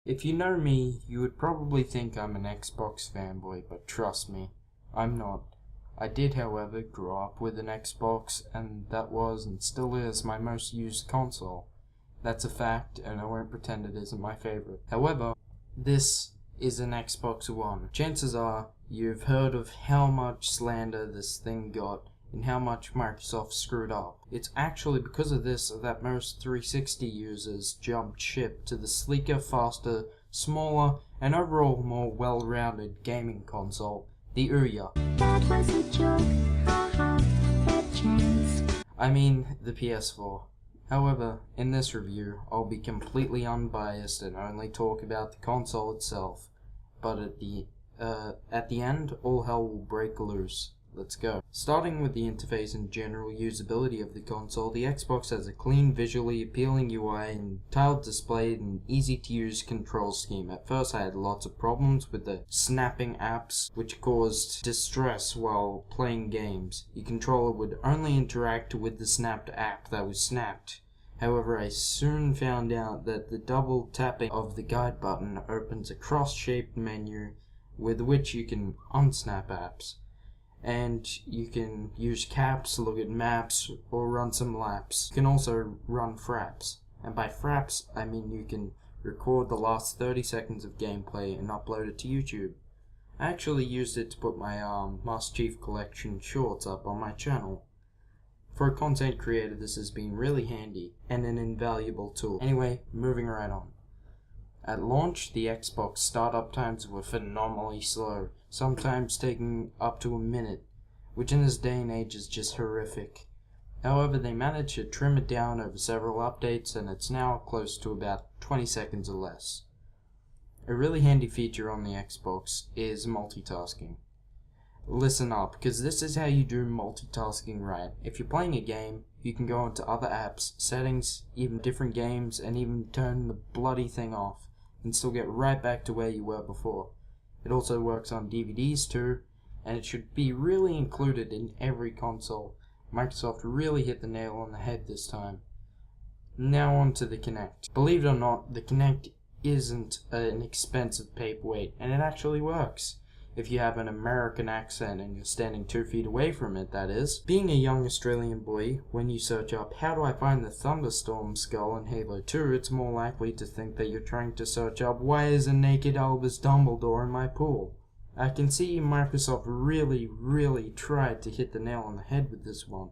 If you know me, you would probably think I'm an Xbox fanboy, but trust me, I'm not. I did, however, grow up with an Xbox, and that was and still is my most used console. That's a fact, and I won't pretend it isn't my favorite. However, this is an Xbox One. Chances are you've heard of how much slander this thing got and how much Microsoft screwed up. It's actually because of this that most 360 users jumped ship to the sleeker, faster, smaller, and overall more well-rounded gaming console, the Ouya. That was a joke, haha, bad chance. I mean, the PS4. However, in this review, I'll be completely unbiased and only talk about the console itself. But at the end, all hell will break loose. Let's go. Starting with the interface and general usability of the console, the Xbox has a clean, visually appealing UI and tiled display and easy-to-use control scheme. At first I had lots of problems with the snapping apps, which caused distress while playing games. Your controller would only interact with the snapped app that was snapped. However, I soon found out that the double tapping of the guide button opens a cross-shaped menu with which you can unsnap apps. And you can use caps, look at maps, or run some laps. You can also run fraps. And by fraps, I mean you can record the last 30 seconds of gameplay and upload it to YouTube. I actually used it to put my Master Chief Collection shorts up on my channel. For a content creator, this has been really handy and an invaluable tool. Anyway, moving right on. At launch, the Xbox startup times were phenomenally slow, sometimes taking up to a minute, which in this day and age is just horrific. However, they managed to trim it down over several updates, and it's now close to about 20 seconds or less. A really handy feature on the Xbox is multitasking. Listen up, because this is how you do multitasking right. If you're playing a game, you can go into other apps, settings, even different games, and even turn the bloody thing off, and still get right back to where you were before. It also works on DVDs too, and it should be really included in every console. Microsoft really hit the nail on the head this time. Now on to the Kinect. Believe it or not, the Kinect isn't an expensive paperweight, and it actually works. If you have an American accent and you're standing 2 feet away from it, that is. Being a young Australian boy, when you search up how do I find the Thunderstorm skull in Halo 2, it's more likely to think that you're trying to search up why is a naked Albus Dumbledore in my pool. I can see Microsoft really tried to hit the nail on the head with this one.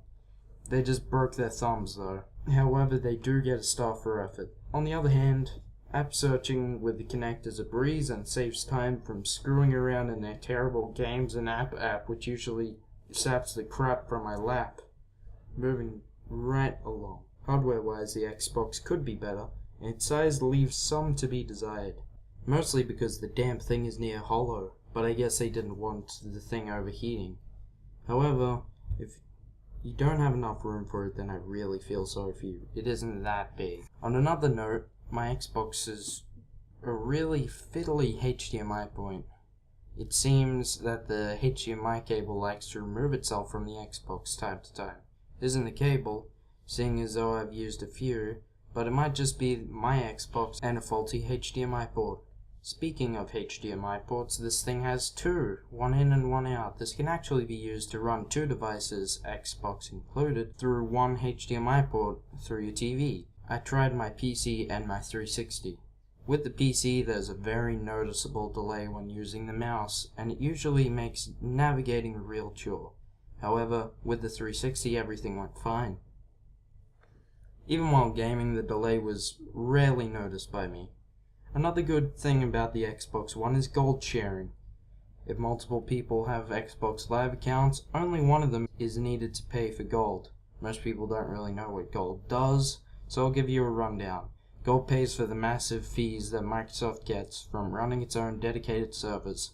They just broke their thumbs though. However, they do get a star for effort. On the other hand, app searching with the Kinect is a breeze and saves time from screwing around in their terrible games and app which usually saps the crap from my lap. Moving right along. Hardware-wise, the Xbox could be better, and its size leaves some to be desired. Mostly because the damn thing is near hollow, but I guess they didn't want the thing overheating. However, if you don't have enough room for it, then I really feel sorry for you. It isn't that big. On another note, my Xbox is a really fiddly HDMI point. It seems that the HDMI cable likes to remove itself from the Xbox time to time. It isn't the cable, seeing as though I've used a few, but it might just be my Xbox and a faulty HDMI port. Speaking of HDMI ports, this thing has two, one in and one out. This can actually be used to run two devices, Xbox included, through one HDMI port through your TV. I tried my PC and my 360. With the PC, there's a very noticeable delay when using the mouse, and it usually makes navigating a real chore. However, with the 360, everything went fine. Even while gaming, the delay was rarely noticed by me. Another good thing about the Xbox One is gold sharing. If multiple people have Xbox Live accounts, only one of them is needed to pay for gold. Most people don't really know what gold does, so I'll give you a rundown. Gold pays for the massive fees that Microsoft gets from running its own dedicated servers.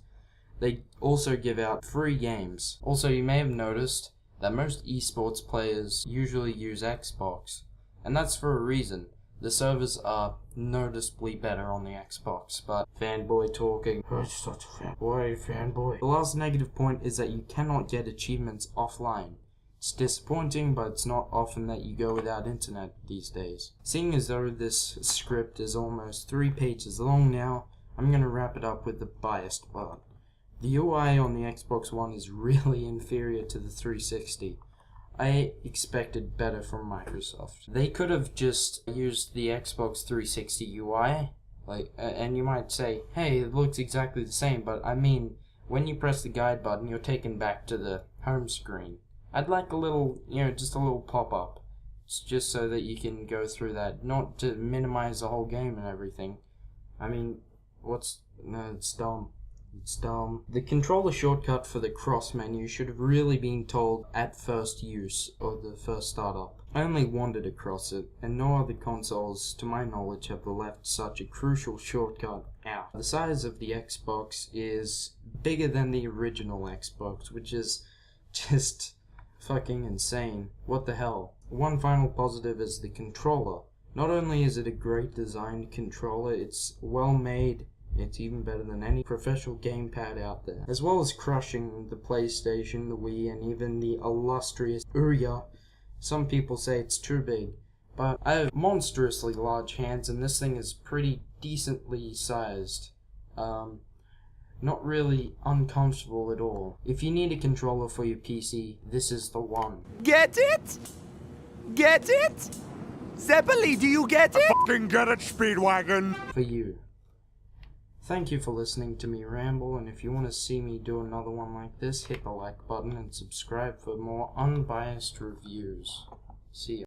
They also give out free games. Also, you may have noticed that most esports players usually use Xbox, and that's for a reason. The servers are noticeably better on the Xbox, but fanboy talking. Oh, such a fanboy. The last negative point is that you cannot get achievements offline. It's disappointing, but it's not often that you go without internet these days. Seeing as though this script is almost 3 pages long now, I'm gonna wrap it up with the biased part. The UI on the Xbox One is really inferior to the 360. I expected better from Microsoft. They could have just used the Xbox 360 UI, and you might say, hey, it looks exactly the same, but I mean, when you press the guide button, you're taken back to the home screen. I'd like a little, just a little pop-up. It's just so that you can go through that, not to minimize the whole game and everything. I mean, no, it's dumb. It's dumb. The controller shortcut for the cross menu should have really been told at first use, or the first startup. I only wandered across it, and no other consoles, to my knowledge, have left such a crucial shortcut out. The size of the Xbox is bigger than the original Xbox, which is just fucking insane. What the hell? One final positive is the controller. Not only is it a great designed controller, it's well made. It's even better than any professional gamepad out there. As well as crushing the PlayStation, the Wii, and even the illustrious Ouya. Some people say it's too big, but I have monstrously large hands and this thing is pretty decently sized. Not really uncomfortable at all. If you need a controller for your PC, this is the one. Get it? Get it? Zeppeli, do you get it? Fucking get it, Speedwagon! For you. Thank you for listening to me ramble, and if you want to see me do another one like this, hit the like button and subscribe for more unbiased reviews. See ya.